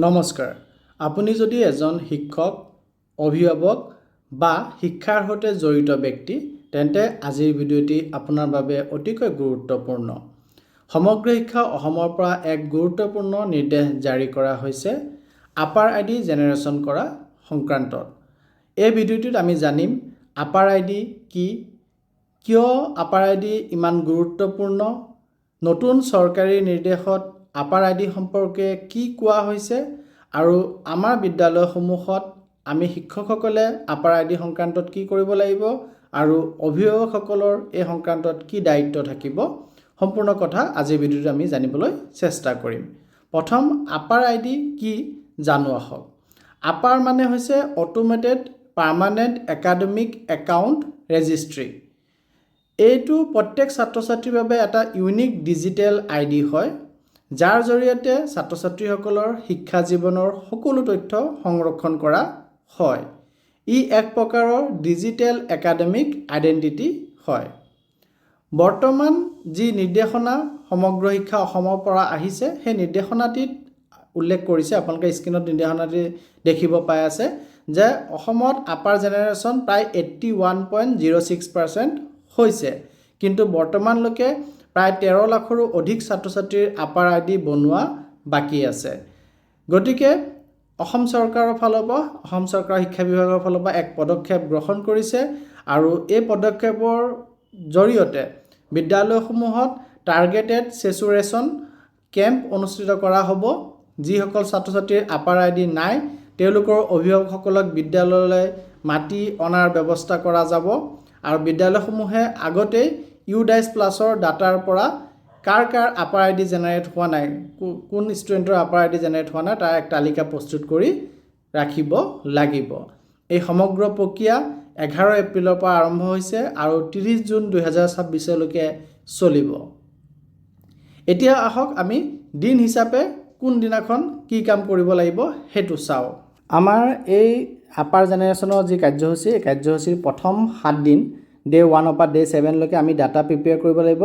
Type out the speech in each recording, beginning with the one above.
নমস্কাৰ। আপুনি যদি এজন শিক্ষক, অভিভাৱক বা শিক্ষাৰ সৈতে জড়িত ব্যক্তি তেন্তে আজিৰ ভিডিঅ'টি আপোনাৰ বাবে অতিকৈ গুৰুত্বপূৰ্ণ। সমগ্ৰ শিক্ষা অসমৰ পৰা এক গুৰুত্বপূৰ্ণ নিৰ্দেশ জাৰি কৰা হৈছে আপাৰ আইডি জেনেৰেশ্যন কৰা সংক্ৰান্তত। এই ভিডিঅ'টোত আমি জানিম আপাৰ আইডি কি, কিয় আপাৰ আইডি ইমান গুৰুত্বপূৰ্ণ, নতুন চৰকাৰী নিৰ্দেশত আপাৰ আইডি সম্পৰ্কে কি কোৱা হৈছে আৰু আমাৰ বিদ্যালয়সমূহত আমি শিক্ষকসকলে আপাৰ আইডি সংক্ৰান্তত কি কৰিব লাগিব আৰু অভিভাৱকসকলৰ এই সংক্ৰান্তত কি দায়িত্ব থাকিব, সম্পূৰ্ণ কথা আজিৰ ভিডিঅ'টোত আমি জানিবলৈ চেষ্টা কৰিম। প্ৰথম আপাৰ আইডি কি জানো আহক। আপাৰ মানে হৈছে automated permanent academic account registry. এইটো প্ৰত্যেক ছাত্ৰ ছাত্ৰীৰ বাবে এটা ইউনিক ডিজিটেল আইডি হয়, যাৰ জৰিয়তে ছাত্ৰ ছাত্ৰীসকলৰ শিক্ষা জীৱনৰ সকলো তথ্য সংৰক্ষণ কৰা হয়। ই এক প্ৰকাৰৰ ডিজিটেল একাডেমিক আইডেণ্টিটি হয়। বৰ্তমান যি নিৰ্দেশনা সমগ্ৰ শিক্ষা অসমৰ পৰা আহিছে, সেই নিৰ্দেশনাটিত উল্লেখ কৰিছে, আপোনালোকে স্ক্ৰীণত নিৰ্দেশনাটি দেখিব পাই আছে যে অসমত আপাৰ জেনেৰেশ্যন প্ৰায় 81.06% হৈছে, কিন্তু বৰ্তমানলৈকে প্ৰায় 13 লাখৰো অধিক ছাত্ৰ ছাত্ৰীৰ আপাৰ আইডি বনোৱা বাকী আছে। গতিকে অসম চৰকাৰৰ ফালৰ পৰা, অসম চৰকাৰৰ শিক্ষা বিভাগৰ ফালৰ পৰা এক পদক্ষেপ গ্ৰহণ কৰিছে আৰু এই পদক্ষেপৰ জৰিয়তে বিদ্যালয়সমূহত টাৰ্গেটেড ছেচুৰেশ্যন কেম্প অনুষ্ঠিত কৰা হ'ব। যিসকল ছাত্ৰ ছাত্ৰীৰ আপাৰ আইডি নাই তেওঁলোকৰ অভিভাৱকসকলক বিদ্যালয়লৈ মাতি অনাৰ ব্যৱস্থা কৰা যাব আৰু বিদ্যালয়সমূহে আগতেই ইউডাইছ প্লাছৰ ডাটাৰ পৰা কাৰ আপাৰ আইডি জেনেৰেট হোৱা নাই, কোন ষ্টুডেণ্টৰ আপাৰ আইডি জেনেৰেট হোৱা নাই তাৰ এক তালিকা প্ৰস্তুত কৰি ৰাখিব লাগিব। এই সমগ্ৰ প্ৰক্ৰিয়া 11 এপ্ৰিলৰ পৰা আৰম্ভ হৈছে আৰু 30 জুন 2026লৈকে চলিব। এতিয়া আহক আমি দিন হিচাপে কোন দিনাখন কি কাম কৰিব লাগিব সেইটো চাওঁ। আমাৰ এই আপাৰ জেনেৰেশ্যনৰ যি কাৰ্যসূচী, এই কাৰ্যসূচীৰ প্ৰথম 7 দিন ডে 1 পৰা ডে 7লৈকে আমি ডাটা প্ৰিপেয়াৰ কৰিব লাগিব।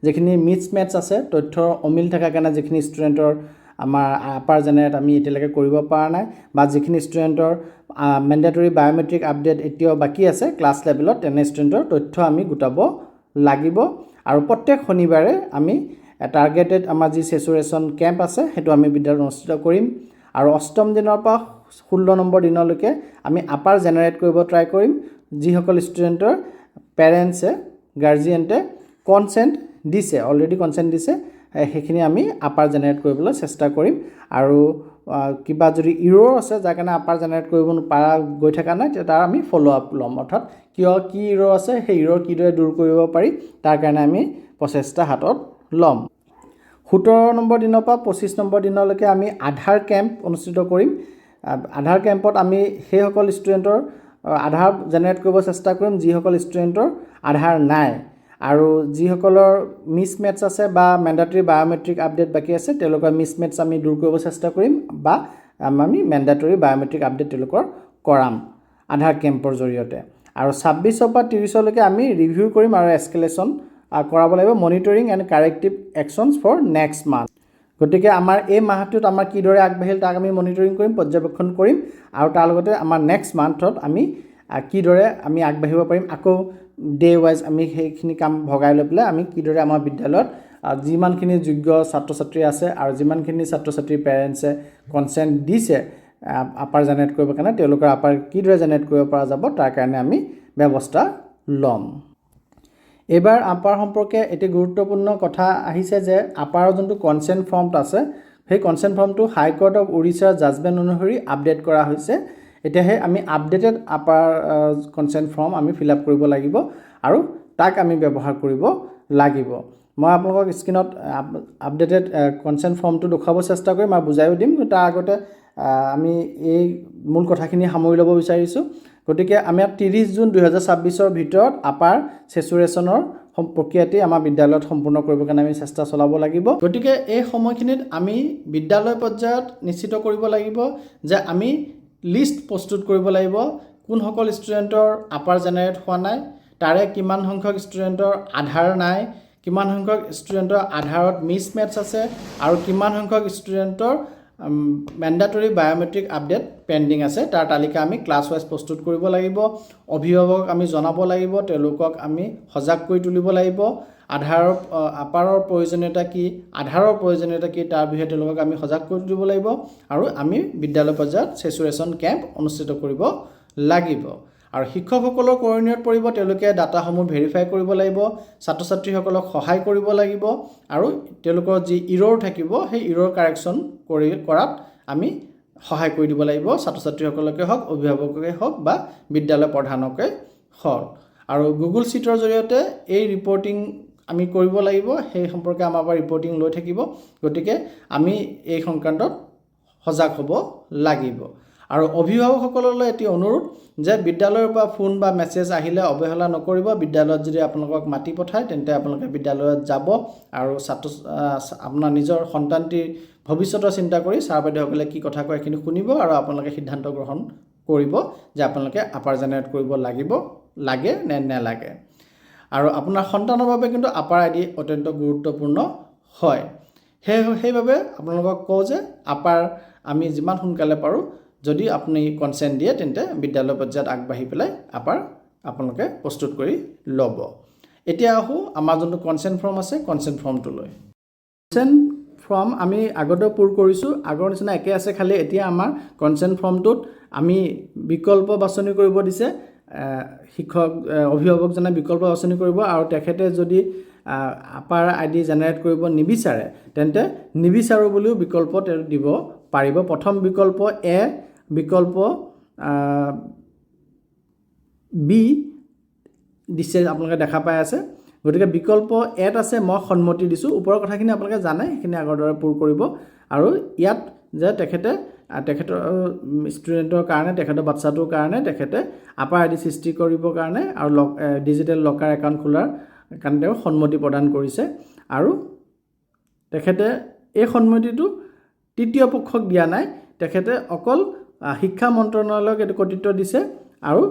যিখিনি মিছমেটছ আছে, তথ্যৰ অমিল থকাৰ কাৰণে যিখিনি ষ্টুডেণ্টৰ আমাৰ আপাৰ জেনেৰেট আমি এতিয়ালৈকে কৰিব পৰা নাই বা যিখিনি ষ্টুডেণ্টৰ মেণ্ডেটৰী বায়'মেট্ৰিক আপডেট এতিয়াও বাকী আছে ক্লাছ লেভেলত, তেনে ষ্টুডেণ্টৰ তথ্য আমি গোটাব লাগিব। আৰু প্ৰত্যেক শনিবাৰে আমি টাৰ্গেটেড আমাৰ যি ছেচুৰেশ্যন কেম্প আছে সেইটো আমি বিদ্যালয়ত অনুষ্ঠিত কৰিম আৰু 8ম দিনৰ পৰা 16 নম্বৰ দিনলৈকে আমি আপাৰ জেনেৰেট কৰিব ট্ৰাই কৰিম। যিসকল ষ্টুডেণ্টৰ পেৰেণ্টছে, গাৰ্জিয়েণ্টে কনচেণ্ট দিছে, অলৰেডি কনচেণ্ট দিছে, সেইখিনি আমি আপাৰ জেনেৰেট কৰিবলৈ চেষ্টা কৰিম। আৰু কিবা যদি ইৰ'ৰ আছে যাৰ কাৰণে আপাৰ জেনেৰেট কৰিব পৰা গৈ থকা নাই, তাৰ আমি ফ'ল' আপ ল'ম, অৰ্থাৎ কি ইৰ'ৰ আছে, সেই ইৰ'ৰ কিদৰে দূৰ কৰিব পাৰি তাৰ কাৰণে আমি প্ৰচেষ্টা হাতত ল'ম। 17 নম্বৰ দিনৰ পৰা 25 নম্বৰ দিনলৈকে আমি আধাৰ কেম্প অনুষ্ঠিত কৰিম। আধাৰ কেম্পত আমি সেইসকল ষ্টুডেণ্টৰ আধাৰ জেনেৰেট কৰিব চেষ্টা কৰিম যিসকল ষ্টুডেণ্টৰ আধাৰ নাই আৰু যিসকলৰ মিছমেটছ আছে বা মেণ্ডেটৰী বায়'মেট্ৰিক আপডেট বাকী আছে তেওঁলোকৰ মিছমেটছ আমি দূৰ কৰিব চেষ্টা কৰিম বা আমি মেণ্ডেটৰী বায়'মেট্ৰিক আপডেট তেওঁলোকৰ কৰাম আধাৰ কেম্পৰ জৰিয়তে। আৰু 26 পৰা 30লৈকে আমি ৰিভিউ কৰিম আৰু এস্কেলেশ্যন কৰাব লাগিব, monitoring and corrective actions for next month. গতিকে আমাৰ এই মাহটোত আমাৰ কিদৰে আগবাঢ়িল তাক আমি মনিটৰিং কৰিম, পৰ্যবেক্ষণ কৰিম আৰু তাৰ লগতে আমাৰ নেক্সট মান্থত আমি কিদৰে আমি আগবাঢ়িব পাৰিম, আকৌ ডে ৱাইজ আমি সেইখিনি কাম ভগাই লৈ পেলাই আমি কিদৰে আমাৰ বিদ্যালয়ত যিমানখিনি যোগ্য ছাত্ৰ ছাত্ৰী আছে আৰু যিমানখিনি ছাত্ৰ ছাত্ৰীৰ পেৰেণ্টছে কনচেণ্ট দিছে আপাৰ জেনেৰেট কৰিবৰ কাৰণে, তেওঁলোকৰ আপাৰ কিদৰে জেনেৰেট কৰিব পৰা যাব তাৰ কাৰণে আমি ব্যৱস্থা ল'ম। এইবাৰ আপাৰ সম্পৰ্কে এটি গুৰুত্বপূৰ্ণ কথা আহিছে যে আপাৰৰ যোনটো কনচেণ্ট ফৰ্মটো আছে, সেই কনচেণ্ট ফৰ্মটো হাইকোৰ্ট অফ উৰিষ্যাৰ জাজমেণ্ট অনুসৰি আপডেট কৰা হৈছে। এতিয়াহে আমি আপডেটেড আপাৰ কনচেণ্ট ফৰ্ম আমি ফিল আপ কৰিব লাগিব আৰু তাক আমি ব্যৱহাৰ কৰিব লাগিব। মই আপোনালোকক স্ক্ৰীণত আপডেটেড কনচেণ্ট ফৰ্মটো দেখুৱাব চেষ্টা কৰিম আৰু বুজাইও দিম, তাৰ আগতে আমি এই মূল কথাখিনি সামৰি ল'ব বিচাৰিছোঁ। গতিকে আমি 30 জুন 2026ৰ ভিতৰত আপাৰ ছেচুৰেশ্যনৰ প্ৰক্ৰিয়াটি আমাৰ বিদ্যালয়ত সম্পূৰ্ণ কৰিবৰ কাৰণে আমি চেষ্টা চলাব লাগিব। গতিকে এই সময়খিনিত আমি বিদ্যালয় পৰ্যায়ত নিশ্চিত কৰিব লাগিব যে আমি লিষ্ট প্ৰস্তুত কৰিব লাগিব কোনসকল ষ্টুডেণ্টৰ আপাৰ জেনেৰেট হোৱা নাই, তাৰে কিমান সংখ্যক ষ্টুডেণ্টৰ আধাৰ নাই, কিমান সংখ্যক ষ্টুডেণ্টৰ আধাৰত মিছমেটছ আছে আৰু কিমান সংখ্যক ষ্টুডেণ্টৰ মেণ্ডাটৰী বায়োমেট্ৰিক আপডেট পেণ্ডিং আছে তাৰ তালিকা আমি ক্লাছ ৱাইজ প্ৰস্তুত কৰিব লাগিব অভিভাৱক আমি জনাব লাগিব তেওঁলোকক আমি সজাগ কৰি তুলিব লাগিব আধাৰৰ আপাৰৰ প্ৰয়োজনীয়তা কি আধাৰৰ প্ৰয়োজনীয়তা কি তাৰ বিষয়ে তেওঁলোকক আমি সজাগ কৰি তুলিব লাগিব আৰু আমি বিদ্যালয় পৰ্যায়ত সেচুৰেশ্যন কেম্প অনুষ্ঠিত কৰিব লাগিব আৰু শিক্ষকসকলৰ কৰিণীয়ত পৰিব তেওঁলোকে ডাটাসমূহ ভেৰিফাই কৰিব লাগিব ছাত্ৰ ছাত্ৰীসকলক সহায় কৰিব লাগিব আৰু তেওঁলোকৰ যি ইৰৰ থাকিব সেই ইৰৰ কাৰেকশ্যন কৰাত আমি সহায় কৰি দিব লাগিব ছাত্ৰ ছাত্ৰীসকলকে হওক অভিভাৱককে হওক বা বিদ্যালয় প্ৰধানকে হওক আৰু গুগল শ্বীটৰ জৰিয়তে এই ৰিপৰ্টিং আমি কৰিব লাগিব সেই সম্পৰ্কে আমাৰ পৰা ৰিপৰ্টিং লৈ থাকিব গতিকে আমি এই সংক্ৰান্তত সজাগ হ'ব লাগিব আৰু অভিভাৱকসকললৈ এটি অনুৰোধ যে বিদ্যালয়ৰ পৰা ফোন বা মেছেজ আহিলে অৱহেলা নকৰিব বিদ্যালয়ত যদি আপোনালোকক মাতি পঠায় তেন্তে আপোনালোকে বিদ্যালয়ত যাব আৰু আপোনাৰ নিজৰ সন্তানটিৰ ভৱিষ্যতৰ চিন্তা কৰি ছাৰ বাইদেউসকলে কি কথা কয় সেইখিনি শুনিব আৰু আপোনালোকে সিদ্ধান্ত গ্ৰহণ কৰিব যে আপোনালোকে আপাৰ জেনেৰেট কৰিব লাগে নে নালাগে আৰু আপোনাৰ সন্তানৰ বাবে কিন্তু আপাৰ আইডি অত্যন্ত গুৰুত্বপূৰ্ণ হয় সেইবাবে আপোনালোকক কওঁ যে আপাৰ আমি যিমান সোনকালে পাৰোঁ যদি আপুনি কনসেন্ট দিয়ে তেন্তে বিদ্যালয় পৰ্যায়ত আগবাঢ়ি পেলাই আপাৰ আপোনালোকে প্ৰস্তুত কৰি ল'ব এতিয়া আহো আমাৰ যোনটো কনসেন্ট ফৰ্ম আছে কনসেন্ট ফৰ্মটো লৈ কনসেন্ট ফৰ্ম আমি আগতে পূৰ কৰিছোঁ আগৰ নিচিনা একে আছে খালি এতিয়া আমাৰ কনসেন্ট ফৰ্মটোত আমি বিকল্প বাছনি কৰিব দিছে শিক্ষক অভিভাৱকজনে বিকল্প বাছনি কৰিব আৰু তেখেতে যদি আপাৰ আইডি জেনেৰেট কৰিব নিবিচাৰে তেন্তে নিবিচাৰো বুলিও বিকল্প দিব পাৰিব প্ৰথম বিকল্প এ বিকল্প বি দিছে আপোনালোকে দেখা পাই আছে গতিকে বিকল্প এত আছে মই সন্মতি দিছোঁ ওপৰৰ কথাখিনি আপোনালোকে জানে সেইখিনি আগৰ দৰে পূৰ কৰিব আৰু ইয়াত যে তেখেতৰ ষ্টুডেণ্টৰ কাৰণে তেখেতৰ বাচ্চাটোৰ কাৰণে তেখেতে আপাৰ আইডি সৃষ্টি কৰিবৰ কাৰণে আৰু ডিজিটেল লকাৰ একাউণ্ট খোলাৰ কাৰণে তেওঁ সন্মতি প্ৰদান কৰিছে আৰু তেখেতে এই সন্মতিটো তৃতীয় পক্ষক দিয়া নাই তেখেতে অকল শিক্ষা মন্ত্ৰণালয়ক এইটো কৰ্তৃত্ব দিছে আৰু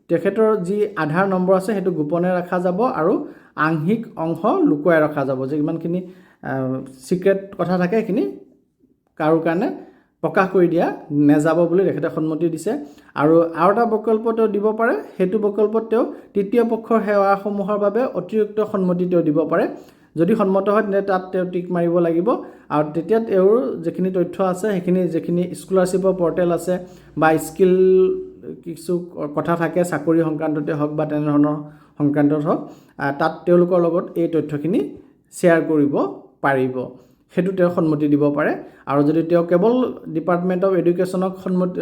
তেখেতৰ যি আধাৰ নম্বৰ আছে সেইটো গোপনে ৰখা যাব আৰু আংশিক অংশ লুকুৱাই ৰখা যাব যে ইমানখিনি সিক্ৰেট কথা থাকে সেইখিনি কাৰো কাৰণে প্ৰকাশ কৰি দিয়া নেযাব বুলি তেখেতে সন্মতি দিছে আৰু এটা বিকল্প তেওঁ দিব পাৰে সেইটো বিকল্পত তেওঁ তৃতীয় পক্ষৰ সেৱাসমূহৰ বাবে অতিৰিক্ত সন্মতি তেওঁ দিব পাৰে যদি সন্মত হয় তেন্তে তাত তেওঁ টিক মাৰিব লাগিব আৰু তেতিয়া তেওঁৰ যিখিনি তথ্য আছে সেইখিনি যিখিনি স্কলাৰশ্বিপৰ পৰ্টেল আছে বা স্কিল কিছু কথা থাকে চাকৰি সংক্ৰান্ততে হওক বা তেনেধৰণৰ সংক্ৰান্তত হওক তাত তেওঁলোকৰ লগত এই তথ্যখিনি শ্বেয়াৰ কৰিব পাৰিব সেইটো তেওঁ সন্মতি দিব পাৰে আৰু যদি তেওঁ কেৱল ডিপাৰ্টমেণ্ট অফ এডুকেশ্যনক সন্মতি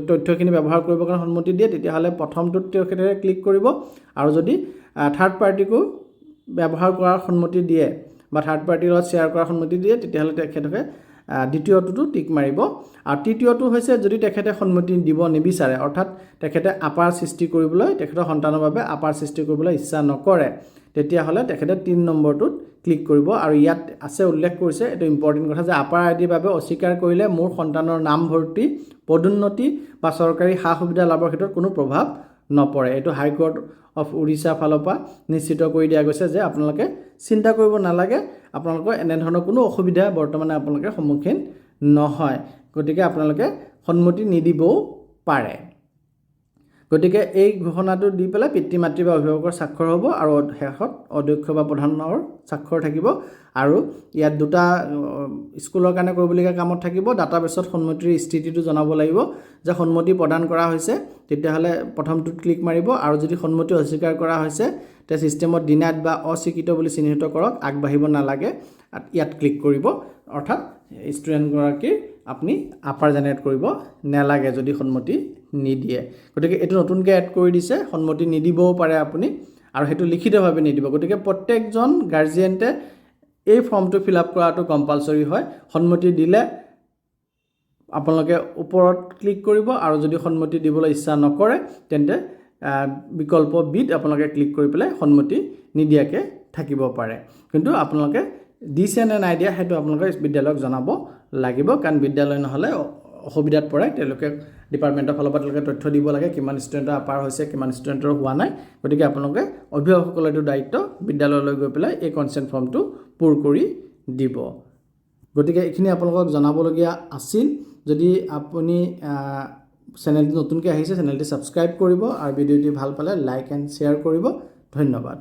তথ্যখিনি ব্যৱহাৰ কৰিবৰ কাৰণে সন্মতি দিয়ে তেতিয়াহ'লে প্ৰথমটোত তেওঁ তেখেতে ক্লিক কৰিব আৰু যদি থাৰ্ড পাৰ্টিকো ব্যৱহাৰ কৰাৰ সন্মতি দিয়ে বা থাৰ্ড পাৰ্টিৰ লগত শ্বেয়াৰ কৰাৰ সন্মতি দিয়ে তেতিয়াহ'লে তেখেতে দ্বিতীয়টোতো টিক মাৰিব আৰু তৃতীয়টো হৈছে যদি তেখেতে সন্মতি দিব নিবিচাৰে অৰ্থাৎ তেখেতে আপাৰ সৃষ্টি কৰিবলৈ তেখেতৰ সন্তানৰ বাবে আপাৰ সৃষ্টি কৰিবলৈ ইচ্ছা নকৰে তেতিয়াহ'লে তেখেতে 3 নম্বৰটোত ক্লিক কৰিব আৰু ইয়াত আছে উল্লেখ কৰিছে এইটো ইম্পৰ্টেণ্ট কথা যে আপাৰ আইডিৰ বাবে অস্বীকাৰ কৰিলে মোৰ সন্তানৰ নাম ভৰ্তি পদোন্নতি বা চৰকাৰী সা সুবিধা লাভৰ ক্ষেত্ৰত কোনো প্ৰভাৱ নপৰে এইটো হাইকোৰ্ট অফ উৰিষ্যা ফালৰ পৰা নিশ্চিত কৰি দিয়া গৈছে যে আপোনালোকে চিন্তা কৰিব নালাগে আপোনালোকৰ এনেধৰণৰ কোনো অসুবিধা বৰ্তমানে আপোনালোকে সন্মুখীন নহয় গতিকে আপোনালোকে সন্মতি নিদিবও পাৰে গতিকে এই ঘোষণাটো দি পেলাই পিতৃ মাতৃ বা অভিভাৱকৰ স্বাক্ষৰ হ'ব আৰু শেষত অধ্যক্ষ বা প্ৰধানৰ স্বাক্ষৰ থাকিব আৰু ইয়াত দুটা স্কুলৰ কাৰণে কৰিবলগীয়া কামত থাকিব ডাটাবেছত সন্মতিৰ স্থিতিটো জনাব লাগিব যে সন্মতি প্ৰদান কৰা হৈছে তেতিয়াহ'লে প্ৰথমটোত ক্লিক মাৰিব আৰু যদি সন্মতি অস্বীকাৰ কৰা হৈছে তে সিস্টেমত ডিনাইড বা অস্বীকৃত বুলি চিহ্নিত কৰক আগবাঢ়িব নালাগে ইয়াত ক্লিক কৰিব অৰ্থাৎ ষ্টুডেণ্টগৰাকীৰ আপুনি আপাৰ জেনেৰেট কৰিব নালাগে যদি সন্মতি নিদিয়ে গতিকে এইটো নতুনকৈ এড কৰি দিছে সন্মতি নিদিবও পাৰে আপুনি আৰু সেইটো লিখিতভাৱে নিদিব গতিকে প্ৰত্যেকজন গাৰ্জিয়ানে এই ফৰ্মটো ফিল আপ কৰাটো কম্পালসৰি হয় সন্মতি দিলে আপোনালোকে ওপৰত ক্লিক কৰিব আৰু যদি সন্মতি দিবলৈ ইচ্ছা নকৰে তেন্তে বিকল্প বিত আপোনালোকে ক্লিক কৰি পেলাই সন্মতি নিদিয়াকৈ থাকিব পাৰে কিন্তু আপোনালোকে দিছে নে নাই দিয়া সেইটো আপোনালোকে বিদ্যালয়ক জনাব লাগিব কাৰণ বিদ্যালয় নহ'লে অসুবিধাত পৰে তেওঁলোকে ডিপাৰ্টমেণ্টৰ ফালৰ পৰা তেওঁলোকে তথ্য দিব লাগে কিমান ষ্টুডেণ্টৰ আপাৰ হৈছে কিমান ষ্টুডেণ্টৰ হোৱা নাই গতিকে আপোনালোকে অভিভাৱকসকলৰ এইটো দায়িত্ব বিদ্যালয়লৈ গৈ পেলাই এই কনচেণ্ট ফৰ্মটো পূৰ কৰি দিব গতিকে এইখিনি আপোনালোকক জনাবলগীয়া আছিল যদি আপুনি চেনেলটো নতুনকৈ আহিছে চেনেলটি ছাবস্ক্ৰাইব কৰিব আৰু ভিডিঅ'টি ভাল পালে লাইক এণ্ড শ্বেয়াৰ কৰিব ধন্যবাদ